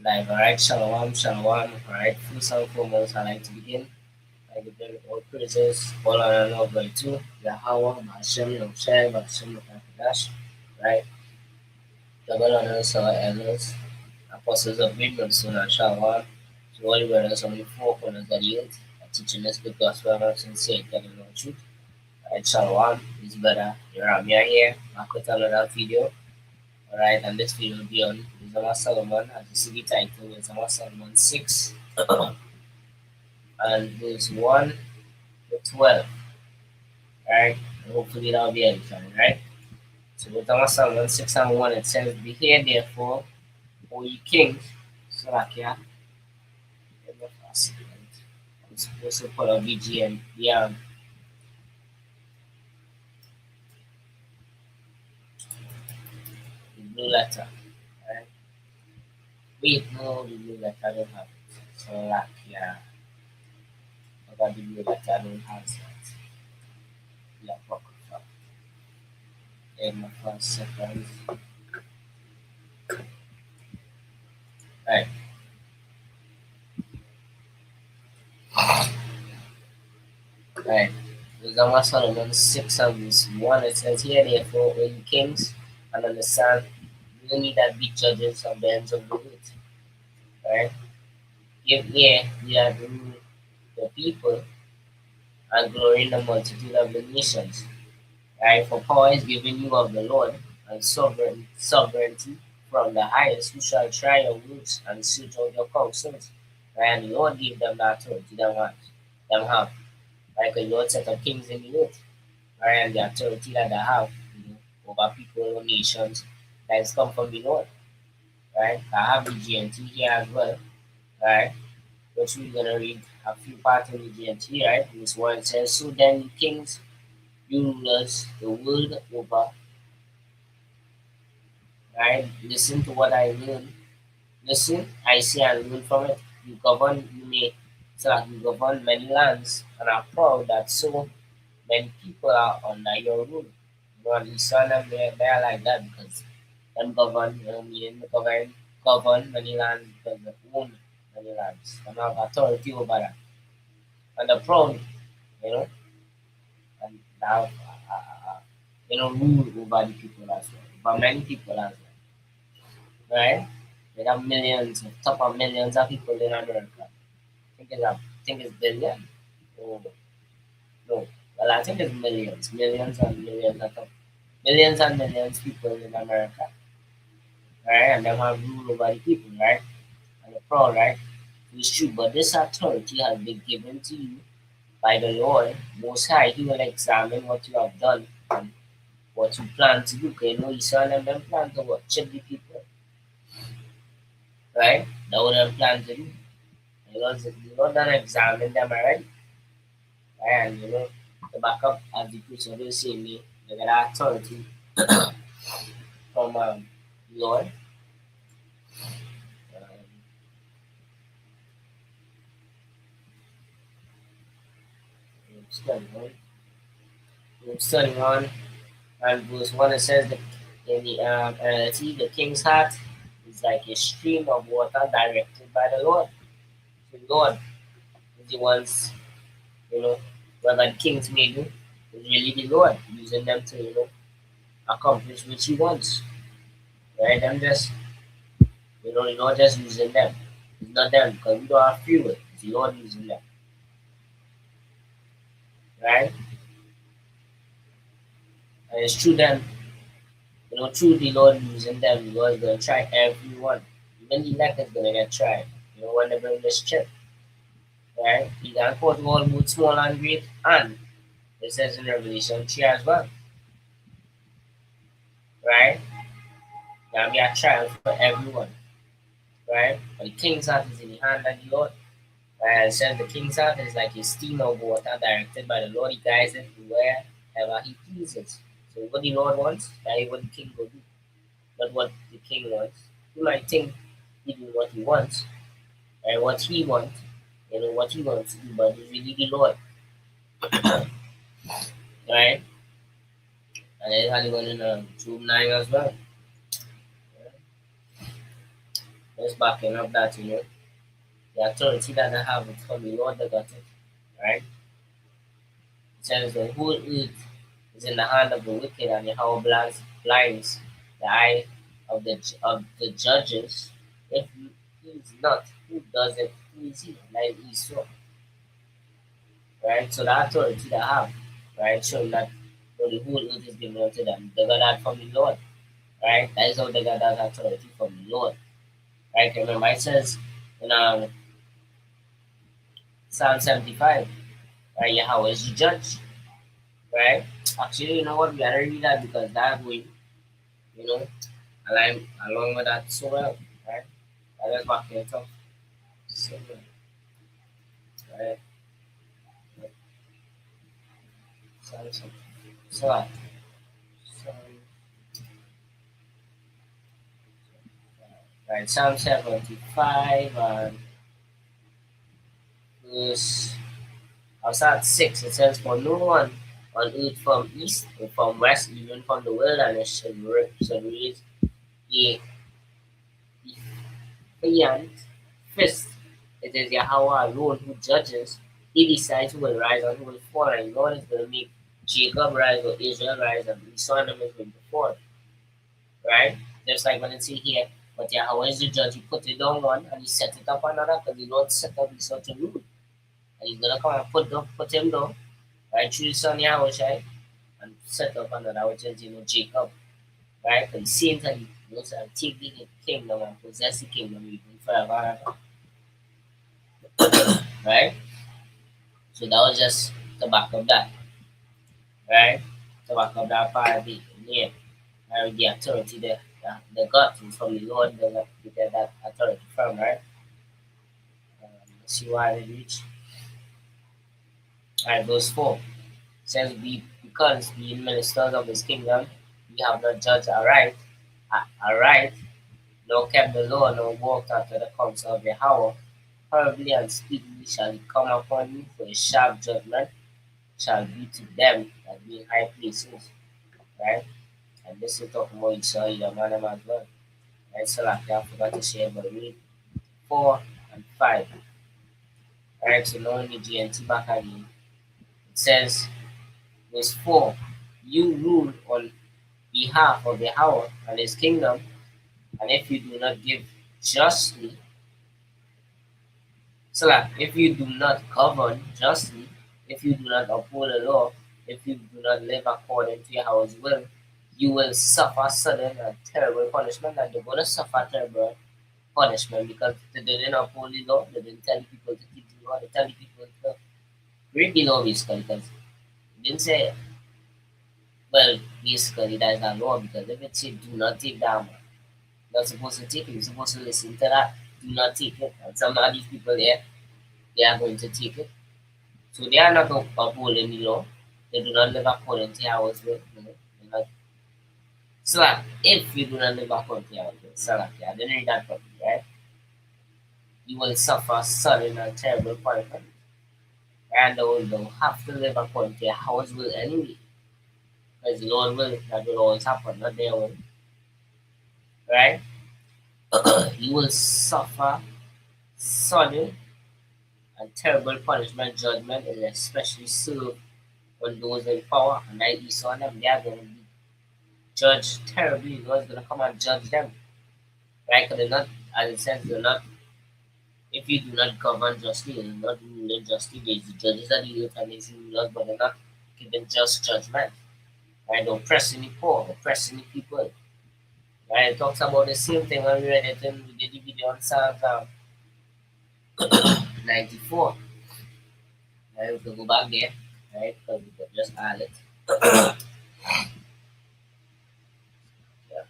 Live, alright, shalom, shalom, alright, first and foremost, I like to begin by giving all praises, all honor and all glory to Yahweh, Hashem, Yahshua, Hashem, Yahdash, right, double honors to our elders, apostles of wisdom, soon and shalom, to all the brothers on the four corners of the earth, teaching us the gospel of sincerity and the truth, alright, shalom, this brother, Jeremiah here, back with another video. Alright, and this video will be on Wisdom of Solomon, as you see the title, Wisdom of Solomon 6, and verse 1 to 12. Right, and hopefully that'll be edifying, right? So, Wisdom of Solomon 6 and 1, it says, "Be here therefore, O ye kings." So, like, yeah, let me fast. I'm supposed to put a BGM, yeah, the blue letter, right? Wait, no, the blue letter, I don't have it. So, like, yeah, I got the blue letter, I don't have that. Yeah, apocrypha. In my first second. Right, right. Wisdom of Solomon 6 and verse 1, it says, "Hear therefore, O ye kings, and understand, you need that be judges of the ends of the earth." Right? Give ear, ye that rule the people, and glory in the multitude of the nations. Right? For power is given you of the Lord, and sovereignty from the highest, who shall try your works and search out your counsels. Right? And the Lord give them that authority, them have. Like the Lord set up kings in the earth. Right? And the authority that they have, over people or nations, that is come from the Lord. Right? I have the GNT here as well. Right? Which we're gonna read a few parts of the GNT, right? This one says, "So then, you kings, you rulers, the world over, right? Listen to what I learn. Listen, I see and learn from it. You govern, you may, so that you govern many lands, and are proud that so many people are under your rule." You know, and you saw them, they're like that because them govern, meaning they govern many lands because they own many lands. They have authority over that. And they're proud, you know, and have, rule over the people as well, over many people as well, right? They have millions, top of millions of people in America. I think it's billion. Oh, no, well, I think it's millions, millions and millions of millions and millions people in America, right? And they have rule over the people, right? And the proud, right? It's true, but this authority has been given to you by the Lord Most High. He will examine what you have done and what you plan to do. 'Cause you know, you saw them plan to what? Check the people, right? That what them plan to do. Because the Lord done examine them already. Right? And to back up as the preacher will say me, they got authority from Lord. Um, study on. Study on. And verse 1 it says that in the NLT, the king's heart is like a stream of water directed by the Lord. The Lord is the ones, you know, whether the kings may do, is really the Lord using them to, accomplish what he wants. Right? I'm just, the Lord just using them. It's not them because we don't have free will. It's the Lord using them. Right? And it's through them, through the Lord using them, the Lord is going to try everyone. Even the elect is going to get tried. When they bring this chip. Right? He can put all both small and great, and it says in Revelation 3 as well. Right? There'll be a trial for everyone. Right? But the king's heart is in the hand of the Lord. Right? It says the king's heart is like a stream of water directed by the Lord. He guides it wherever he pleases. So what the Lord wants, that is what the king will do. Not what the king wants. You might think he do what he wants, and what he wants, what he wants to do, but it's really the Lord. Right? And then had one in Job 9 as well. Just backing up that, the authority that they have is from the Lord they got it. Right? It says the whole earth is in the hand of the wicked, and Yahweh blinds the eye of the judges. If he is not, who does it? Who is he? Like Esau. Right? So the authority they have, right, showing that the whole earth is given unto them. They got that from the Lord. Right? That is how they got that authority from the Lord. Right? Remember it says in Psalm 75, right, Yahweh is the judge. Right? Actually, you know what? We gotta read that because that will, you know, align along with that so well. Right? Let's back it up. So, right? Psalm 75. So, Psalm, right, Psalm 75 and verse, I'll start 6. It says, for no one on earth from east or from west, even from the wilderness, should raise a defiant fist. It is Yahweh alone who judges. He decides who will rise and who will fall, and God is going to make Jacob rise or Israel rise, and Esau and them is going to fall. Right? Just like when it say here, but Yahweh is the judge, he put it down one and he set it up another because the Lord set up Esau to rule. And he's gonna come and put him down, right, through his son Yahushai, and set up another, which is Jacob, right? And same time he wants to take the kingdom and possess the kingdom even forever and ever. Right? So that was just to back up that, right? To back up that part of the name. And the authority there, the God is from the Lord, they get that authority from, right? Let's see why they reach. Alright, verse 4 says, because being ministers of his kingdom, we have not judged aright, nor kept the law, nor walked after the counsel of Yahweh. Horribly and speedily shall it come upon you, for a sharp judgment shall be to them that be in high places. Right? And this is talking about Esau, Edom, and as well. Right? So like I forgot to share, but read 4 and 5. Alright, so now in the GNT back again. It says, verse 4, you rule on behalf of Yahweh and his kingdom, and if you do not give justly, so that if you do not govern justly, if you do not uphold the law, if you do not live according to Yahweh's will, you will suffer sudden and terrible punishment, and you're going to suffer terrible punishment because they didn't uphold the law, they didn't tell the people to keep the law, they tell the people to read the law basically because they didn't say, well, basically that's the law because if it said do not take that man, not supposed to take it, you're supposed to listen to that, do not take it. And some of these people there, they are going to take it. So they are not upholding the law. They do not live according to Yahweh's will. They're not. So that if you do not live according to Yahweh's will, so that I didn't read that properly, right? You will suffer sudden and terrible punishment. And they'll have to live according to Yahweh's will anyway. Because the Lord will, that will always happen, not their will. Right? You will suffer sudden and terrible punishment. Judgment is especially served on those in power. And like you saw them, they are going to be judged terribly. God's going to come and judge them. Right? Because they're not, as it says, they're not, if you do not govern justly, you're not ruling justly. There's the judges of the earth and there's the rulers, but they're not giving just judgment. Right? Oppressing the poor, oppressing the people. Right? It talks about the same thing when we read it in we did the video on Psalm 94. Right? We can go back there, right? Because we can just add it. Yeah.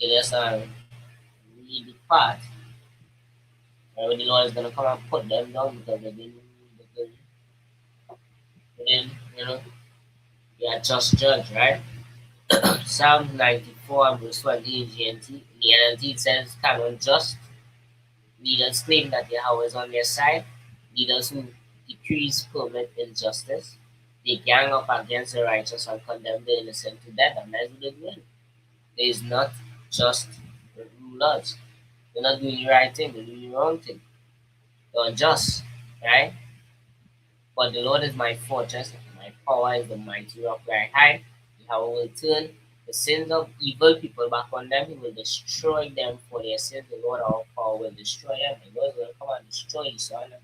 We can just read the part. Right? When the Lord is going to come and put them down because they didn't, they are just judge, right? Psalm 94 and verse 20 in GNT. In the NLT it says, cannot just leaders claim that Yahweh is on their side. Leaders who decrease permit injustice. They gang up against the righteous and condemn the innocent to death, and that's what they do. There is not just rulers. They're not doing the right thing, they're doing the wrong thing. They're unjust, right? But the Lord is my fortress, my power is the mighty rock where I hide. Jehovah will turn the sins of evil people back on them. He will destroy them for their sins. The Lord our power will destroy them. The Lord will come and destroy you, son.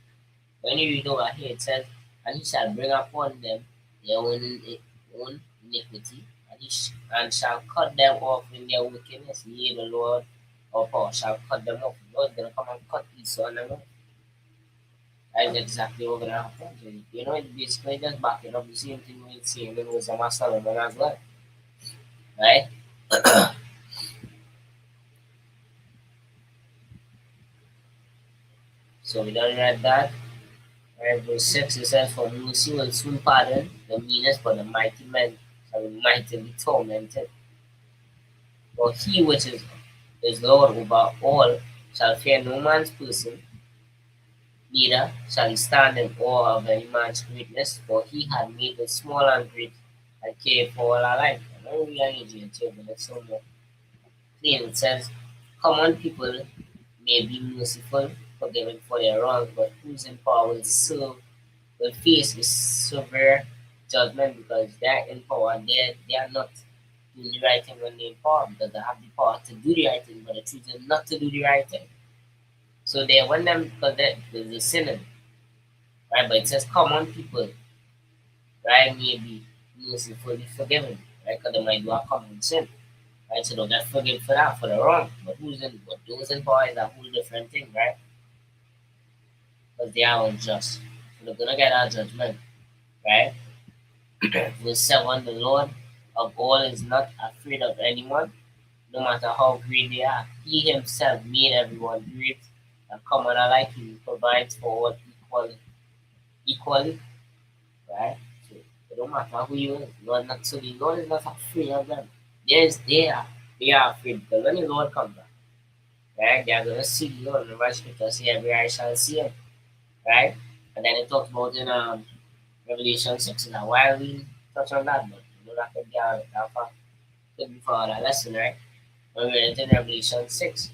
When you read over here, it says, and he shall bring upon them their own iniquity, and shall cut them off in their wickedness. Yea, the Lord our power shall cut them off. The Lord is going to come and cut Esau and them off. That is exactly what going to happen. So, it basically just backing up the same thing we're seeing in Wisdom of Solomon as well. Right? So we done read that. Right, verse 6 it says, for mercy will soon pardon the meanest, but the mighty men shall be mightily tormented. For he which is Lord over all shall fear no man's person, neither shall he stand in awe of any man's greatness, for he had made the small and great and cared for all alike. I know we are in here, but it's so more clean. It says, common people may be merciful, forgiving for their wrongs, but whose in power will face a severe judgment because they're in power and they are not doing the right thing when they're in power because they have the power to do the right thing, but they choose not to do the right thing. So they want them because there's a sinning, right? But it says common people, right, may be mercifully forgiven, right? Because they might do a common sin, right? So they'll get forgiven for that, for the wrong. But those in power is a whole different thing, right? Because they are unjust. So they're gonna get our judgment, right? Verse 7, the Lord of all is not afraid of anyone, no matter how great they are. He himself made everyone great and common alike. He provides for all equally, right? So it don't matter who you are. Lord not so the Lord is not afraid of them. They are afraid because when the Lord comes back, right, they are gonna see the Lord. Remember scripture say every eye shall see him, right? And then it talks about in Revelation 6 in a while we touch on that, but that could be could be for our lesson, right? When we read in Revelation 6,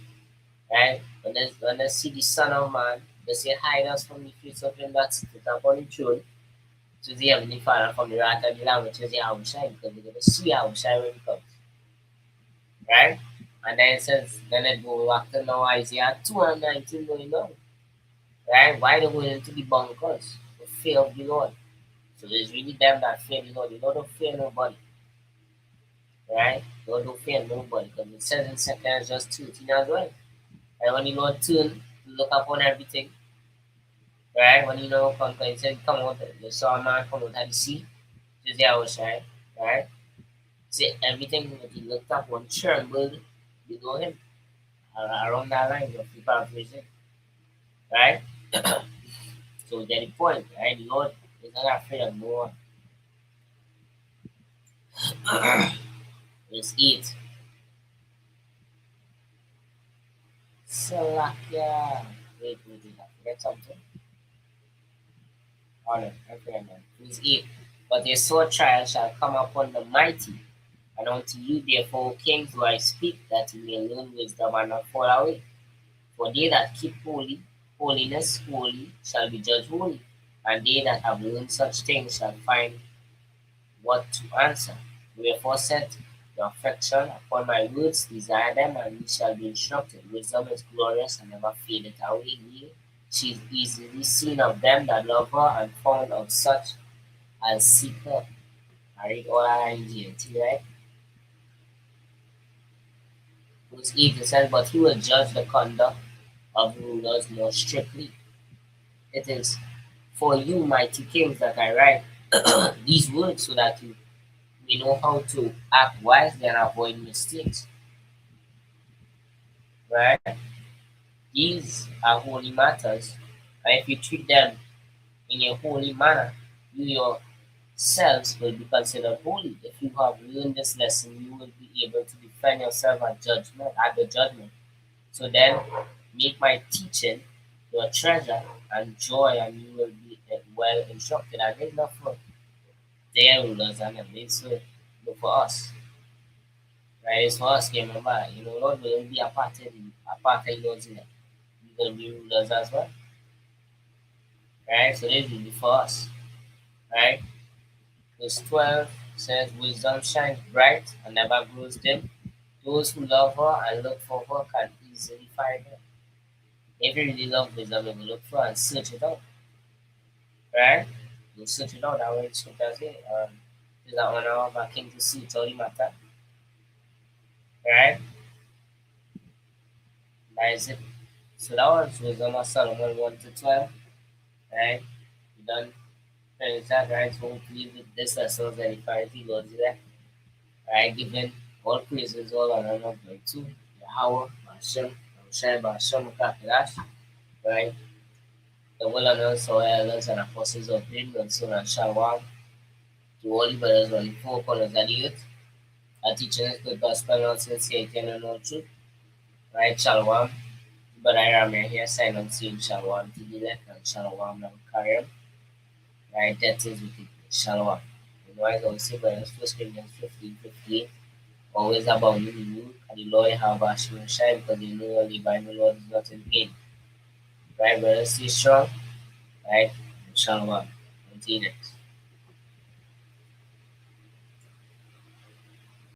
right? When they see the Son of Man, they say, hide us from the face of him that sitteth upon the throne, to the Heavenly Father, from the wrath of the Lamb, which is the Yahushua, because they're going to see Yahushua when he comes, right? And then it says, then it go back to now Isaiah 2 and 19 going on, right? Why they going into the bunkers? The fear of the Lord. So there's really them that fear the Lord. The Lord don't fear nobody, right? The Lord don't fear nobody, because it says in 2 just 13 as well. And when the Lord turned to look upon everything, right? When come, he said, come out, they saw a man come out of the sea, just the outside, right? See, everything that he looked up on trembled below him, around that line of the paraphrasing, right? So that's the point, right? The Lord is not afraid of no one. Verse 8. Salakia. Wait, I forget something. Oh no, I forget that. Verse 8. But a sore trial shall come upon the mighty, and unto you, therefore, kings, do I speak, that you may learn wisdom and not fall away. For they that keep holiness holy shall be judged holy, and they that have learned such things shall find what to answer. Wherefore set your affection upon my words, desire them, and ye shall be instructed. Wisdom is glorious and never fadeth away. She is easily seen of them that love her, and found of such as seek her. I read all INGT, right? Verse 8 it says, but he will judge the conduct of rulers more strictly. It is for you, mighty kings, that I write these words so that you may know how to act wisely and avoid mistakes. Right? These are holy matters, and if you treat them in a holy manner, you yourselves will be considered holy. If you have learned this lesson, you will be able to defend yourself at the judgment. So then, make my teaching your treasure and joy, and you will be well instructed. And it's not for their rulers and it's for us. Right? It's for us, remember. Lord will be a part of apartheid laws in it. We're gonna be rulers as well, right? So this will be for us, right? Verse 12 says, wisdom shines bright and never grows dim. Those who love her and look for her can easily find her. If you really love wisdom, you will look for her and search it out, right? You search it out. That way it scripture say, is that honor of a king to see all the matter, right? That is it. So that was Wisdom of Solomon 1 to 12, right? We done finish that, right? So hopefully with this lesson that the clarity goes there, right? Giving all praises, all honor and glory to Yahweh, Hashem, Shai Hashem, Kakilash, right? The will and also elders and apostles of him, and so on, Shalom, to all the brothers on the four corners of the earth, are teaching us the gospel and sincerity and all truth, right? Shalom. But I am here, sign on seeing Shalom to the left and Shalom now carry on, right? That is with it, Shalom. You know, as I always say, but it's 1 Corinthians 15:15, always about you, and the Lord have Hashem and shine because you know only by the Lord is not in vain, right? But stay strong, right? And Shalom. Until next.